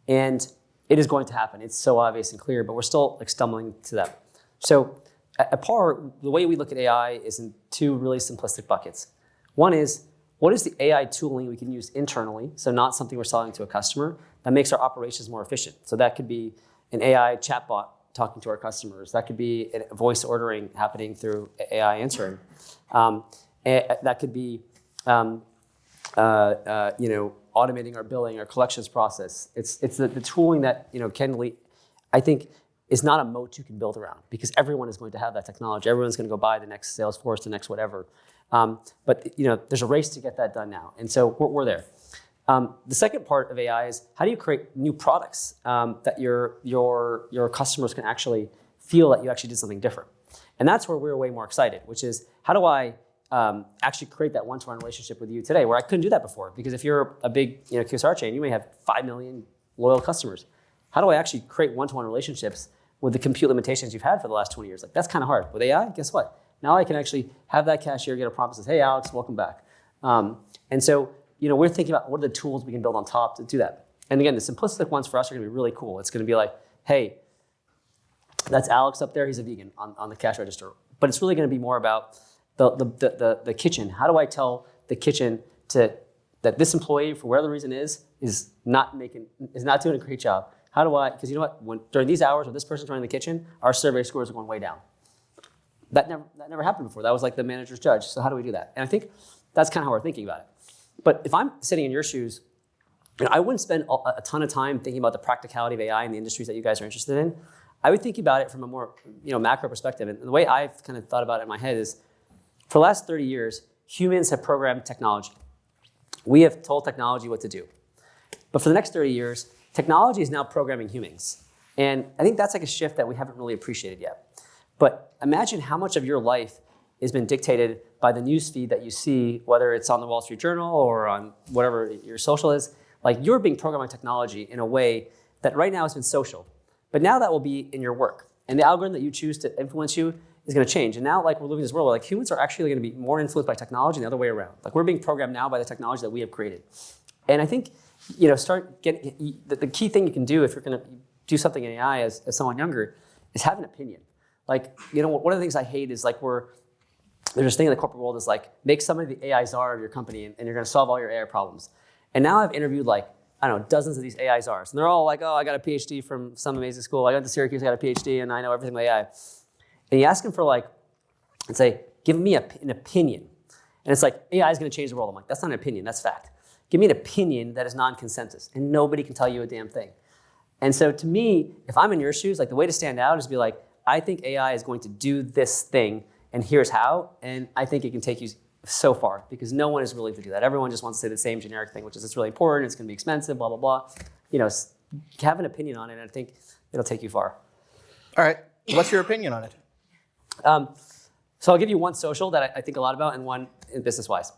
S3: And it is going to happen. It's so obvious and clear, but we're still stumbling to that. So at PAR, the way we look at AI is in two really simplistic buckets. One is, what is the AI tooling we can use internally, so not something we're selling to a customer, that makes our operations more efficient? So that could be an AI chatbot talking to our customers. That could be a voice ordering happening through AI answering. That could be automating our billing, our collections process. It's the tooling that candidly, I think, is not a moat you can build around because everyone is going to have that technology. Everyone's going to go buy the next Salesforce, the next whatever. But there's a race to get that done now, and so we're there. The second part of AI is how do you create new products that your customers can actually feel that you actually did something different, and that's where we're way more excited. Which is how do I actually create that one-to-one relationship with you today, where I couldn't do that before? Because if you're a big QSR chain, you may have 5 million loyal customers. How do I actually create one-to-one relationships with the compute limitations you've had for the last 20 years? Like, that's kind of hard. With AI, guess what? Now I can actually have that cashier get a prompt that says, hey, Alex, welcome back. And so, we're thinking about what are the tools we can build on top to do that. And again, the simplistic ones for us are going to be really cool. It's going to be like, hey, that's Alex up there. He's a vegan on the cash register. But it's really going to be more about the kitchen. How do I tell the kitchen that this employee, for whatever the reason is not doing a great job? How do I, because you know what, during these hours when this person's running the kitchen, our survey scores are going way down. That never happened before. That was like the manager's judge. So how do we do that? And I think that's kind of how we're thinking about it. But if I'm sitting in your shoes, I wouldn't spend a ton of time thinking about the practicality of AI in the industries that you guys are interested in. I would think about it from a more macro perspective. And the way I've kind of thought about it in my head is, for the last 30 years, humans have programmed technology. We have told technology what to do. But for the next 30 years, technology is now programming humans. And I think that's like a shift that we haven't really appreciated yet. But imagine how much of your life has been dictated by the news feed that you see, whether it's on the Wall Street Journal or on whatever your social is. Like you're being programmed by technology in a way that right now has been social, but now that will be in your work. And the algorithm that you choose to influence you is going to change. And now like we're living in this world where like humans are actually going to be more influenced by technology than the other way around. Like we're being programmed now by the technology that we have created. And I think, start getting, the key thing you can do if you're going to do something in AI as someone younger is have an opinion. Like, one of the things I hate is like there's this thing in the corporate world is like, make somebody the AI czar of your company and you're going to solve all your AI problems. And now I've interviewed like, I don't know, dozens of these AI czars. And they're all like, oh, I got a PhD from some amazing school. I went to Syracuse, I got a PhD, and I know everything about AI. And you ask them for like, and say, give me an opinion. And it's like, AI is going to change the world. I'm like, that's not an opinion, that's fact. Give me an opinion that is non-consensus. And nobody can tell you a damn thing. And so to me, if I'm in your shoes, like the way to stand out is to be like, I think AI is going to do this thing, and here's how. And I think it can take you so far because no one is willing to do that. Everyone just wants to say the same generic thing, which is it's really important, it's going to be expensive, blah, blah, blah. Have an opinion on it, and I think it'll take you far.
S2: All right. What's your opinion on it?
S3: So I'll give you one social that I think a lot about and one business-wise.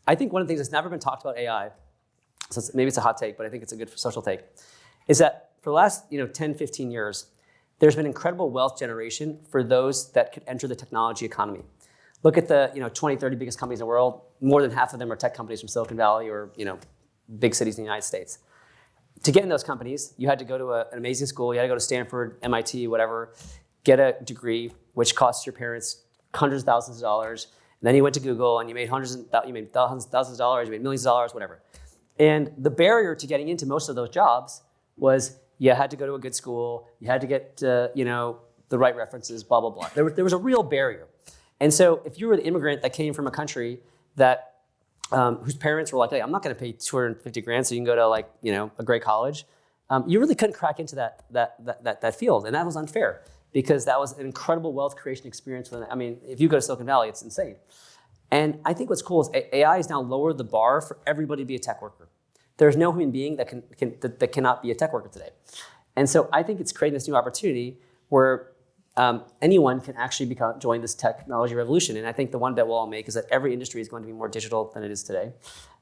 S3: I think one of the things that's never been talked about AI, so maybe it's a hot take, but I think it's a good social take, is that for the last 10, 15 years, there's been incredible wealth generation for those that could enter the technology economy. Look at the 20, 30 biggest companies in the world. More than half of them are tech companies from Silicon Valley or big cities in the United States. To get in those companies, you had to go to an amazing school. You had to go to Stanford, MIT, whatever, get a degree, which costs your parents hundreds of thousands of dollars. And then you went to Google and you made thousands of dollars, you made millions of dollars, whatever. And the barrier to getting into most of those jobs was you had to go to a good school, you had to get the right references, blah, blah, blah. There was a real barrier. And so if you were the immigrant that came from a country that whose parents were like, hey, I'm not going to pay $250,000 so you can go to a great college, you really couldn't crack into that field, and that was unfair because that was an incredible wealth creation experience for them. I mean, if you go to Silicon Valley, it's insane. And I think what's cool is AI has now lowered the bar for everybody to be a tech worker. There's no human being that cannot be a tech worker today. And so I think it's creating this new opportunity where anyone can actually join this technology revolution. And I think the one bet we'll all make is that every industry is going to be more digital than it is today.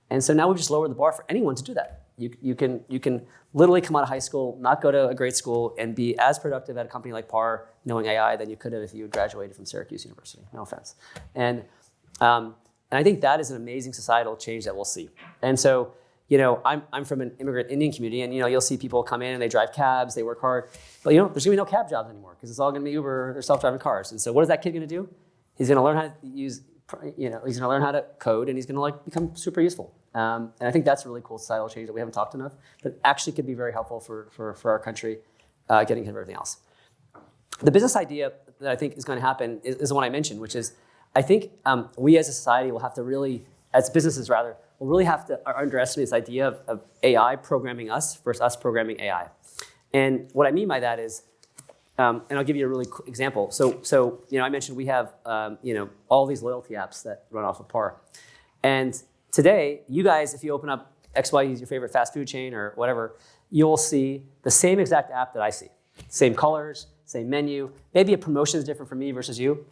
S3: And so now we've just lowered the bar for anyone to do that. You can literally come out of high school, not go to a great school, and be as productive at a company like PAR knowing AI than you could have if you had graduated from Syracuse University. No offense. And I think that is an amazing societal change that we'll see. And so, I'm from an immigrant Indian community, and you'll see people come in and they drive cabs, they work hard, but there's gonna be no cab jobs anymore because it's all gonna be Uber or self-driving cars. And so, what is that kid gonna do? He's gonna learn how to use, he's gonna learn how to code, and he's gonna become super useful. And I think that's a really cool societal change that we haven't talked enough, but actually could be very helpful for our country getting ahead of everything else. The business idea that I think is going to happen is the one I mentioned, which is I think we as a society will have to really, as businesses rather, will really have to underestimate this idea of AI programming us versus us programming AI. And what I mean by that is, and I'll give you a really quick example. So I mentioned we have all these loyalty apps that run off of PAR. And today, you guys, if you open up XY is your favorite fast food chain or whatever, you'll see the same exact app that I see. Same colors, same menu. Maybe a promotion is different for me versus you.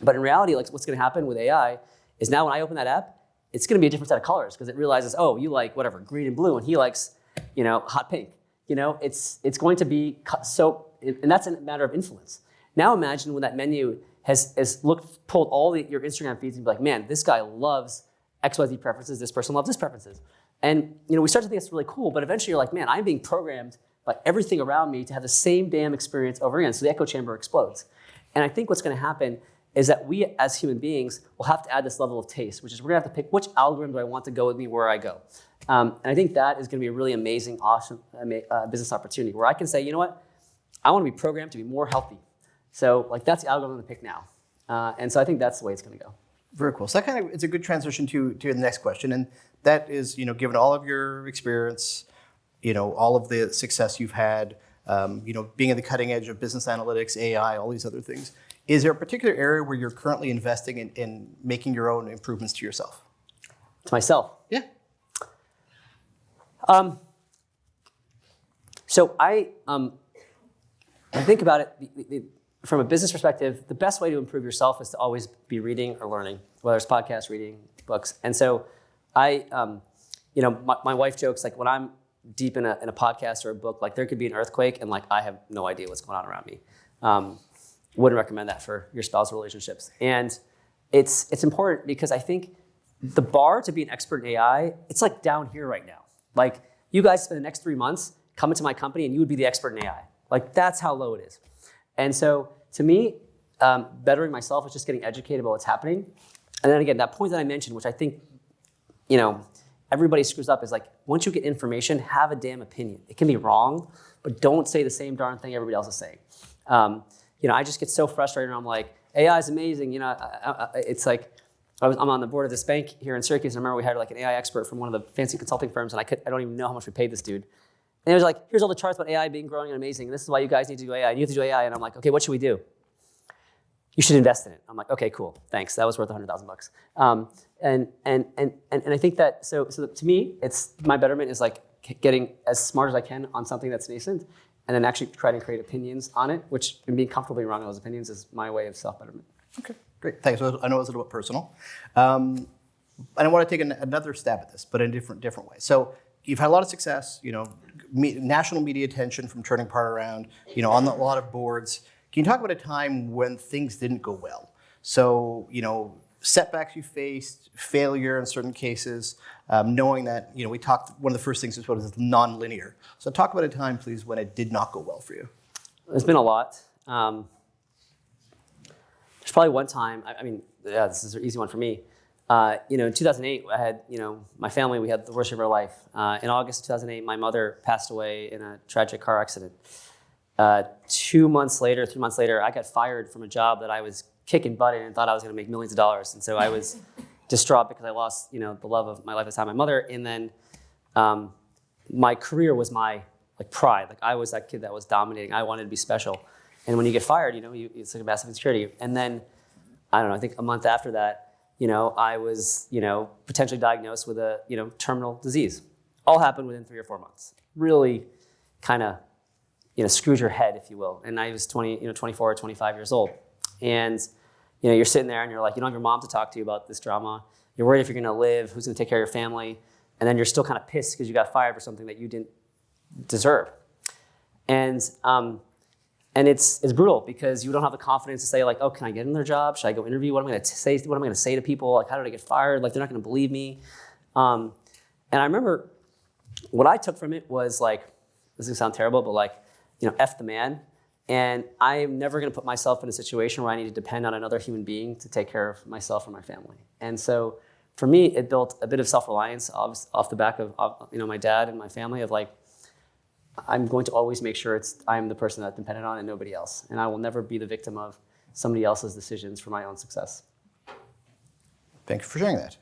S3: But in reality, what's going to happen with AI is now when I open that app, it's going to be a different set of colors because it realizes, oh, you like whatever, green and blue, and he likes, hot pink. It's going to be so, and that's a matter of influence. Now imagine when that menu has pulled all your Instagram feeds and be like, man, this guy loves XYZ preferences, this person loves this preferences. And we start to think it's really cool, but eventually you're like, man, I'm being programmed by everything around me to have the same damn experience over again. So the echo chamber explodes. And I think what's going to happen is that we as human beings will have to add this level of taste, which is we're going to have to pick which algorithm do I want to go with me where I go. And I think that is going to be a really amazing, awesome business opportunity where I can say, you know what, I want to be programmed to be more healthy. So that's the algorithm to pick now. And so I think that's the way it's going to go.
S2: Very cool. So that it's a good transition to the next question, and that is, given all of your experience, all of the success you've had, being at the cutting edge of business analytics, AI, all these other things, is there a particular area where you're currently investing in making your own improvements to yourself?
S3: To myself?
S2: Yeah.
S3: So I think about it from a business perspective. The best way to improve yourself is to always be reading or learning, whether it's podcasts, reading, books. And so I my wife jokes, like when I'm deep in a podcast or a book, like there could be an earthquake and like I have no idea what's going on around me. Wouldn't recommend that for your spousal relationships. And it's important because I think the bar to be an expert in AI, it's like down here right now. Like you guys spend the next 3 months coming to my company and you would be the expert in AI. Like that's how low it is. And so to me, bettering myself is just getting educated about what's happening. And then again, that point that I mentioned, which I think, everybody screws up, is like, once you get information, have a damn opinion. It can be wrong, but don't say the same darn thing everybody else is saying. I just get so frustrated and I'm like, AI is amazing. It's like, I'm on the board of this bank here in Syracuse, and I remember we hired like an AI expert from one of the fancy consulting firms, and I don't even know how much we paid this dude. And it was like, here's all the charts about AI being growing and amazing, and this is why you guys need to do AI, and you have to do AI. And I'm like, okay, what should we do? You should invest in it. I'm like, okay, cool, thanks. That was worth $100,000. And I think that, so to me, it's my betterment is like getting as smart as I can on something that's nascent, and then actually try to create opinions on it, which, and being comfortably wrong on those opinions is my way of self-betterment.
S2: Okay, great, thanks. I know it was a little bit personal. And I want to take another stab at this, but in a different way. So you've had a lot of success, national media attention from turning part around, on a lot of boards. Can you talk about a time when things didn't go well? So, setbacks you faced, failure in certain cases, knowing that, we talked, one of the first things we spoke about is non-linear. So talk about a time, please, when it did not go well for you.
S3: There's been a lot. There's probably one time, this is an easy one for me. In 2008, I had, my family, we had the worst year of our life. In August of 2008, my mother passed away in a tragic car accident. 3 months later, I got fired from a job that I was kicking butt in and thought I was going to make millions of dollars. And so I was distraught because I lost, the love of my life at the time, my mother. And then my career was my pride. Like I was that kid that was dominating. I wanted to be special. And when you get fired, it's like a massive insecurity. And then, I think a month after that, I was, potentially diagnosed with a, terminal disease. All happened within 3 or 4 months. Really kind of, screwed your head, if you will. And I was 24 or 25 years old. And, you're sitting there and you're like, you don't have your mom to talk to you about this drama. You're worried if you're going to live, who's going to take care of your family. And then you're still kind of pissed because you got fired for something that you didn't deserve. And it's brutal because you don't have the confidence to say like, oh, can I get in their job? Should I go interview? What am I going to say? What am I going to say to people? Like, how did I get fired? Like, they're not going to believe me. And I remember what I took from it was like, this is going to sound terrible, but like, F the man. And I am never going to put myself in a situation where I need to depend on another human being to take care of myself or my family. And so for me, it built a bit of self-reliance off the back of my dad and my family of like, I'm going to always make sure I'm the person that's dependent on and nobody else. And I will never be the victim of somebody else's decisions for my own success.
S2: Thank you for sharing that.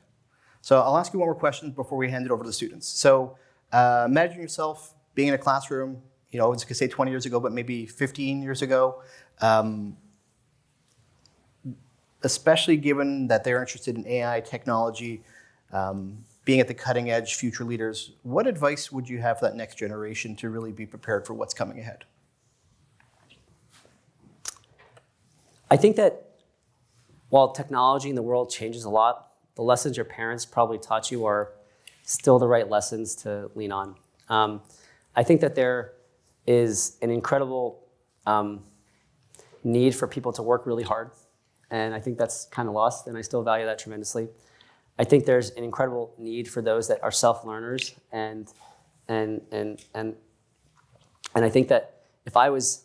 S2: So I'll ask you one more question before we hand it over to the students. So imagine yourself being in a classroom, I was going to say 20 years ago, but maybe 15 years ago, especially given that they're interested in AI technology, being at the cutting edge, future leaders. What advice would you have for that next generation to really be prepared for what's coming ahead?
S3: I think that while technology in the world changes a lot, the lessons your parents probably taught you are still the right lessons to lean on. I think that there is an incredible need for people to work really hard. And I think that's kind of lost, and I still value that tremendously. I think there's an incredible need for those that are self-learners, and I think that if I was,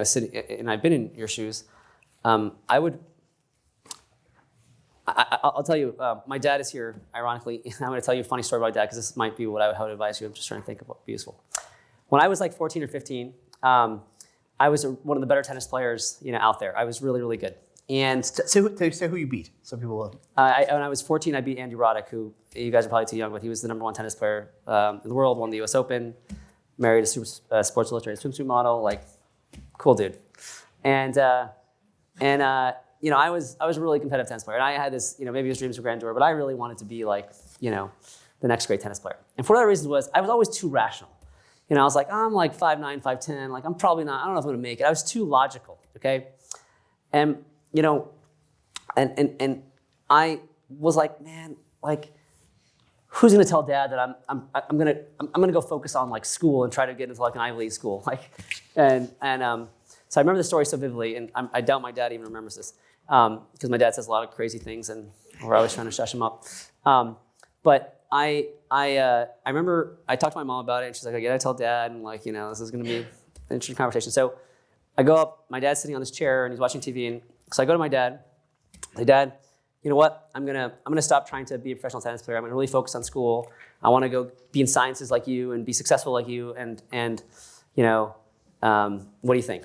S3: sitting, and I've been in your shoes, I'll tell you, my dad is here, ironically. I'm going to tell you a funny story about my dad, because this might be what I would advise you. I'm just trying to think of what would be useful. When I was like 14 or 15, I was one of the better tennis players out there. I was really, really good. And
S2: say who you beat. Some people will.
S3: When I was 14, I beat Andy Roddick, who you guys are probably too young, but he was the #1 tennis player in the world, won the US Open, married a Sports Illustrated swimsuit model, like, cool dude. And I was a really competitive tennis player. And I had this, maybe his dreams were grandeur, but I really wanted to be like, the next great tennis player. And for that reason I was always too rational. I was like, I'm like 5'9", 5'10", like I'm probably not, I don't know if I'm gonna make it. I was too logical, okay? And, and I was like, man, like, who's gonna tell dad that I'm gonna go focus on like school and try to get into like an Ivy League school, like, so I remember the story so vividly, and I doubt my dad even remembers this, because my dad says a lot of crazy things, and we're always trying to shush him up. But I remember I talked to my mom about it, and she's like, I gotta tell dad, and like, this is gonna be an interesting conversation. So I go up, my dad's sitting on this chair, and he's watching TV, and so I go to my dad, say, Dad, you know what? I'm gonna stop trying to be a professional tennis player. I'm gonna really focus on school. I want to go be in sciences like you and be successful like you. And what do you think?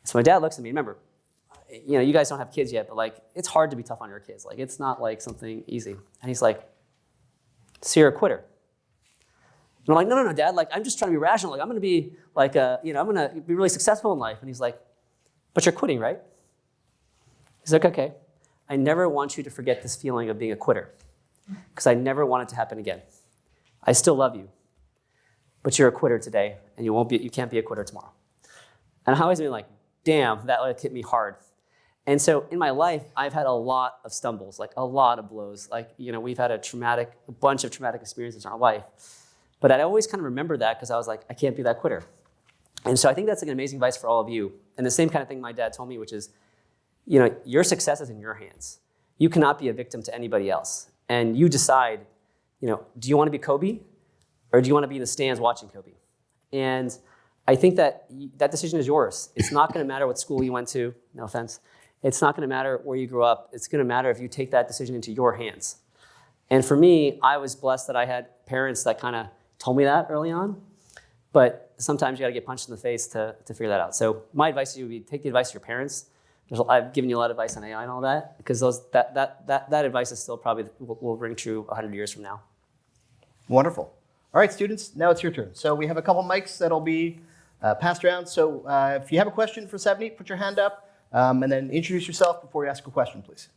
S3: So my dad looks at me. Remember, you guys don't have kids yet, but like it's hard to be tough on your kids. Like it's not like something easy. And he's like, so you're a quitter? And I'm like, no, Dad. Like I'm just trying to be rational. Like I'm gonna be like I'm gonna be really successful in life. And he's like, but you're quitting, right? He's like, okay. I never want you to forget this feeling of being a quitter, because I never want it to happen again. I still love you, but you're a quitter today, and you can't be a quitter tomorrow. And I always been like, damn, that like hit me hard. And so in my life, I've had a lot of stumbles, like a lot of blows. Like, we've had a bunch of traumatic experiences in our life. But I'd always kind of remember that because I was like, I can't be that quitter. And so I think that's like an amazing advice for all of you. And the same kind of thing my dad told me, which is, your success is in your hands. You cannot be a victim to anybody else. And you decide, do you want to be Kobe or do you want to be in the stands watching Kobe? And I think that decision is yours. It's not going to matter what school you went to, no offense. It's not going to matter where you grew up. It's going to matter if you take that decision into your hands. And for me, I was blessed that I had parents that kind of told me that early on. But sometimes you got to get punched in the face to figure that out. So my advice to you would be take the advice of your parents. I've given you a lot of advice on AI and all that, because that advice is still probably will ring true 100 years from now.
S2: Wonderful. All right, students, now it's your turn. So we have a couple mics that'll be passed around. So if you have a question for Savneet, put your hand up, and then introduce yourself before you ask a question, please.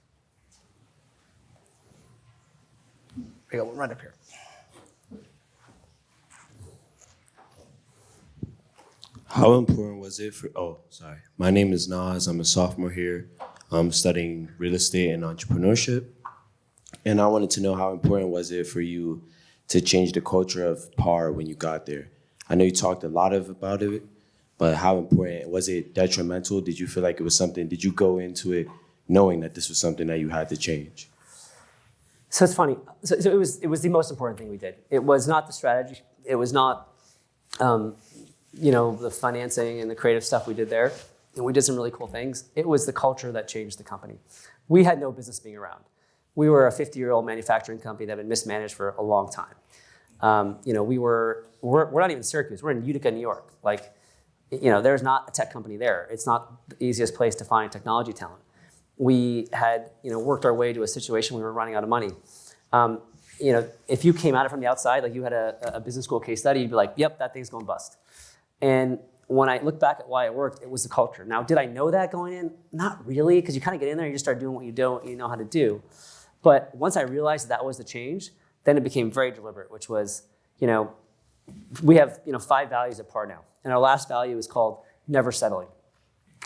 S2: Here you go, right up here.
S4: How important was it my name is Naz. I'm a sophomore here. I'm studying real estate and entrepreneurship. And I wanted to know how important was it for you to change the culture of PAR when you got there? I know you talked a lot about it, but how important, was it detrimental? Did you feel like it was something, did you go into it knowing that this was something that you had to change?
S3: So it's funny. So it was the most important thing we did. It was not the strategy. It was not the financing and the creative stuff we did there. And we did some really cool things. It was the culture that changed the company. We had no business being around. We were a 50-year-old manufacturing company that had been mismanaged for a long time. We're not even in Syracuse. We're in Utica, New York. Like, there's not a tech company there. It's not the easiest place to find technology talent. We had, worked our way to a situation we were running out of money. If you came at it from the outside, like you had a business school case study, you'd be like, yep, that thing's going bust. And when I look back at why it worked, it was the culture. Now, did I know that going in? Not really, because you kind of get in there and you just start doing what you know how to do. But once I realized that was the change, then it became very deliberate, which was, we have 5 values at PAR now. And our last value is called never settling.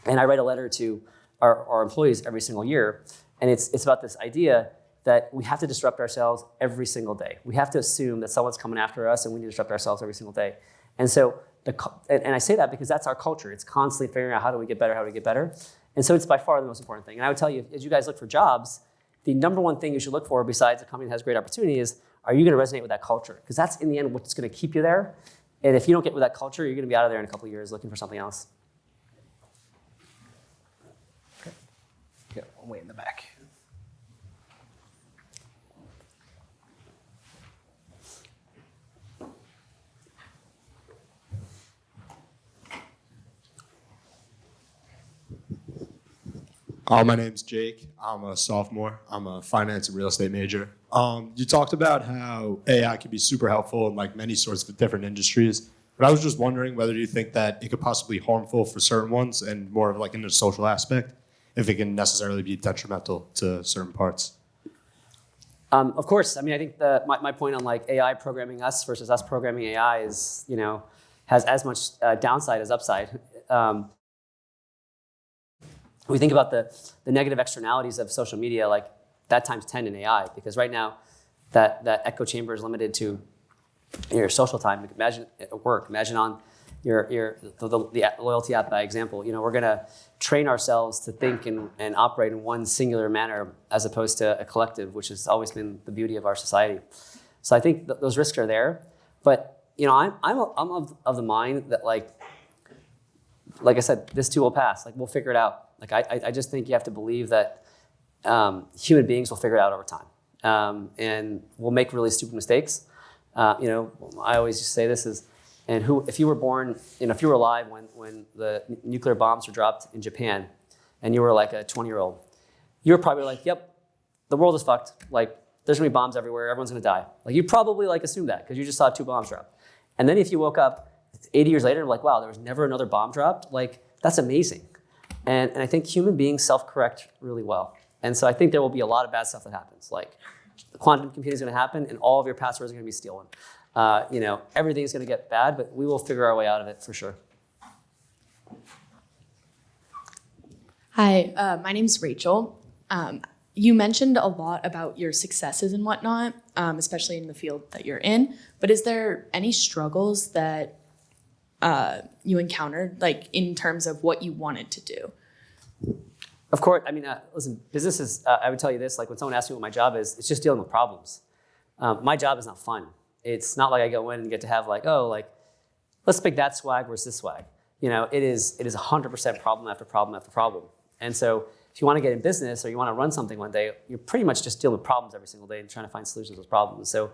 S3: And I write a letter to our employees every single year. And it's about this idea that we have to disrupt ourselves every single day. We have to assume that someone's coming after us and we need to disrupt ourselves every single day. And so, and I say that because that's our culture. It's constantly figuring out how do we get better. And so it's by far the most important thing. And I would tell you, as you guys look for jobs, the number one thing you should look for besides a company that has great opportunity is, are you going to resonate with that culture? Because that's in the end what's going to keep you there. And if you don't get with that culture, you're going to be out of there in a couple of years looking for something else.
S2: Okay. Yeah, way in the back.
S5: My name's Jake. I'm a sophomore. I'm a finance and real estate major. You talked about how AI can be super helpful in like many sorts of different industries, but I was just wondering whether you think that it could possibly be harmful for certain ones and more of like in the social aspect, if it can necessarily be detrimental to certain parts.
S3: Of course. I mean, I think my point on like AI programming us versus us programming AI is, has as much downside as upside. We think about the negative externalities of social media, like that times 10 in AI, because right now, that echo chamber is limited to your social time. Imagine at work. Imagine on the loyalty app by example. We're going to train ourselves to think and operate in one singular manner as opposed to a collective, which has always been the beauty of our society. So I think those risks are there. But I'm of the mind that like I said, this too will pass. Like we'll figure it out. Like I just think you have to believe that human beings will figure it out over time, and we'll make really stupid mistakes. I always just say this is, if you were born, if you were alive when the nuclear bombs were dropped in Japan, and you were like a 20-year-old, you were probably like, yep, the world is fucked. Like there's gonna be bombs everywhere. Everyone's gonna die. Like you probably like assume that because you just saw 2 bombs drop. And then if you woke up 80 years later, like, wow, there was never another bomb dropped. Like that's amazing. And I think human beings self-correct really well. And so I think there will be a lot of bad stuff that happens. Like quantum computing is going to happen, and all of your passwords are going to be stolen. Everything is going to get bad, but we will figure our way out of it for sure.
S6: Hi, my name's Rachel. You mentioned a lot about your successes and whatnot, especially in the field that you're in. But is there any struggles that you encountered, like in terms of what you wanted to do?
S3: Of course, listen, business is, I would tell you this, like when someone asks me what my job is, it's just dealing with problems. My job is not fun. It's not like I go in and get to have let's pick that swag versus this swag. It is 100% problem after problem after problem. And so if you want to get in business or you want to run something one day, you're pretty much just dealing with problems every single day and trying to find solutions to those problems. So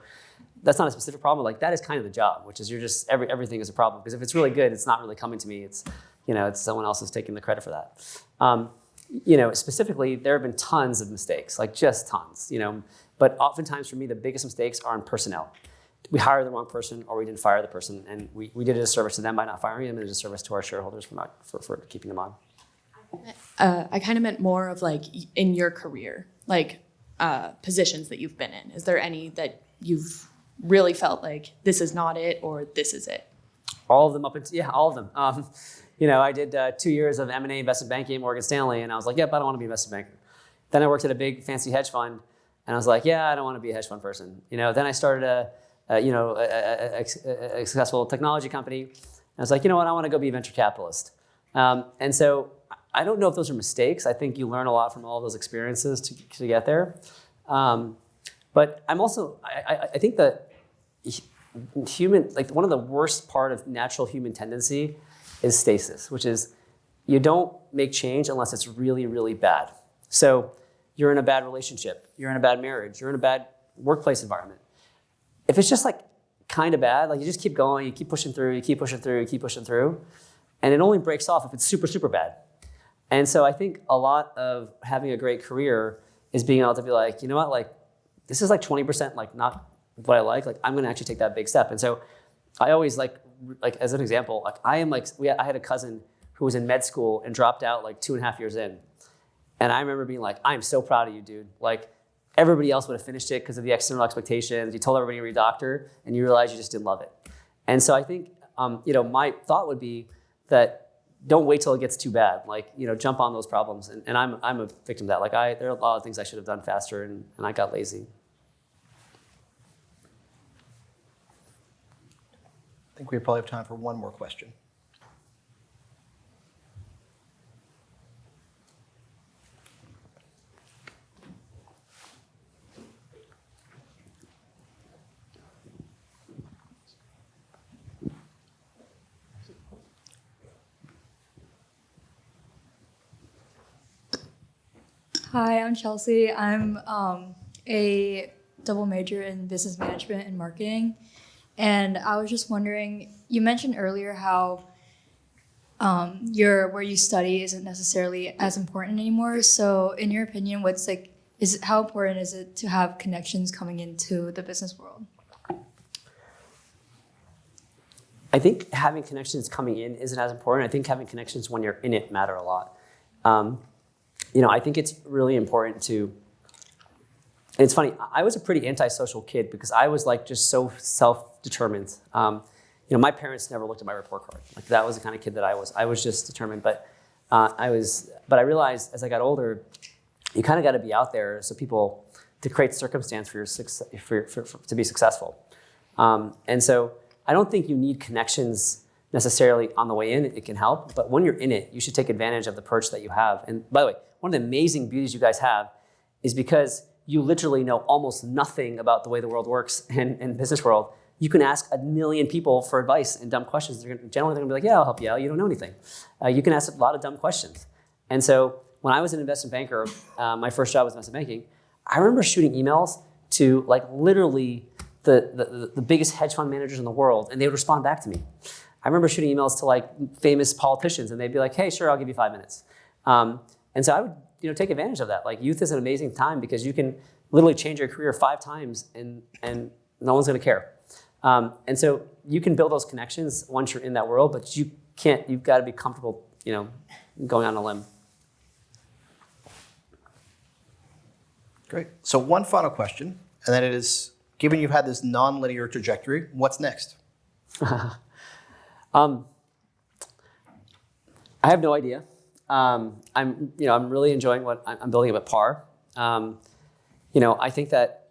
S3: that's not a specific problem. Like that is kind of the job, which is you're just, everything is a problem. Because if it's really good, it's not really coming to me. It's, it's someone else is taking the credit for that. Specifically, there have been tons of mistakes, like just tons, but oftentimes for me, the biggest mistakes are in personnel. We hired the wrong person or we didn't fire the person, and we did a disservice to them by not firing them and a disservice to our shareholders for keeping them on.
S6: I kind of meant more of like in your career, like positions that you've been in. Is there any that you've really felt like this is not it or this is it?
S3: All of them all of them. I did 2 years of M&A investment banking at Morgan Stanley, and I was like, yep, I don't want to be an investment banker. Then I worked at a big fancy hedge fund, and I was like, yeah, I don't want to be a hedge fund person. Then I started a successful technology company, and I was like, you know what, I want to go be a venture capitalist. And so I don't know if those are mistakes. I think you learn a lot from all those experiences to get there. But I'm also, I think that one of the worst part of natural human tendency is stasis, which is you don't make change unless it's really, really bad. So you're in a bad relationship, you're in a bad marriage, you're in a bad workplace environment. If it's just kind of bad, you just keep going, you keep pushing through, you keep pushing through, you keep pushing through, and it only breaks off if it's super, super bad. And so I think a lot of having a great career is being able to be like, you know what, this is 20% not what I like. I'm going to actually take that big step. And so I always as an example, I had a cousin who was in med school and dropped out 2.5 years in. And I remember being like, I'm so proud of you, dude. Everybody else would have finished it because of the external expectations. You told everybody you were a doctor and you realized you just didn't love it. And so I think, my thought would be that don't wait till it gets too bad. Jump on those problems. And I'm a victim of that. There are a lot of things I should have done faster and I got lazy.
S2: I think we probably have time for one more question.
S7: Hi, I'm Chelsea. I'm a double major in business management and marketing. And I was just wondering, you mentioned earlier how where you study isn't necessarily as important anymore. So in your opinion, how important is it to have connections coming into the business world?
S3: I think having connections coming in isn't as important. I think having connections when you're in it matter a lot. I think it's really important to. And it's funny, I was a pretty antisocial kid because I was just so self-determined. My parents never looked at my report card. That was the kind of kid that I was. I was just determined, but I realized as I got older, you kind of got to be out there so people to create circumstance for your to be successful. And so I don't think you need connections necessarily on the way in. It can help, but when you're in it, you should take advantage of the perch that you have. And by the way, one of the amazing beauties you guys have is because you literally know almost nothing about the way the world works in business world. You can ask a million people for advice and dumb questions. Generally, they're gonna be like, yeah, I'll help you out. You don't know anything. You can ask a lot of dumb questions. And so when I was an investment banker, my first job was investment banking, I remember shooting emails to like literally the biggest hedge fund managers in the world, and they would respond back to me. I remember shooting emails to like famous politicians, and they'd be like, hey, sure, I'll give you 5 minutes. And so I would take advantage of that. Like youth is an amazing time because you can literally change your career 5 times and no one's gonna care. And so you can build those connections once you're in that world, but you've gotta be comfortable, going on a limb.
S2: Great. So one final question, and then it is, given you've had this non-linear trajectory, what's next?
S3: I have no idea. I'm really enjoying what I'm building up at Par. I think that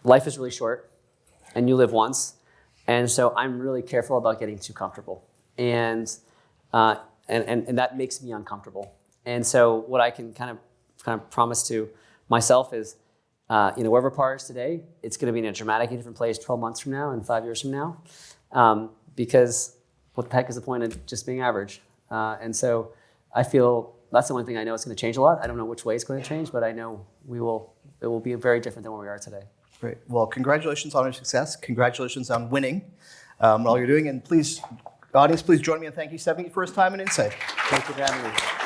S3: life is really short, and you live once, and so I'm really careful about getting too comfortable, and that makes me uncomfortable. And so what I can kind of promise to myself is, wherever Par is today, it's going to be in a dramatically different place 12 months from now and 5 years from now, because what the heck is the point of just being average? And so I feel that's the only thing I know is going to change a lot. I don't know which way it's going to change, but I know it will be very different than where we are today.
S2: Great. Well, congratulations on your success. Congratulations on winning all you're doing. And please, audience, please join me in thanking Savneet for his time and insight.
S3: Thank you for having me.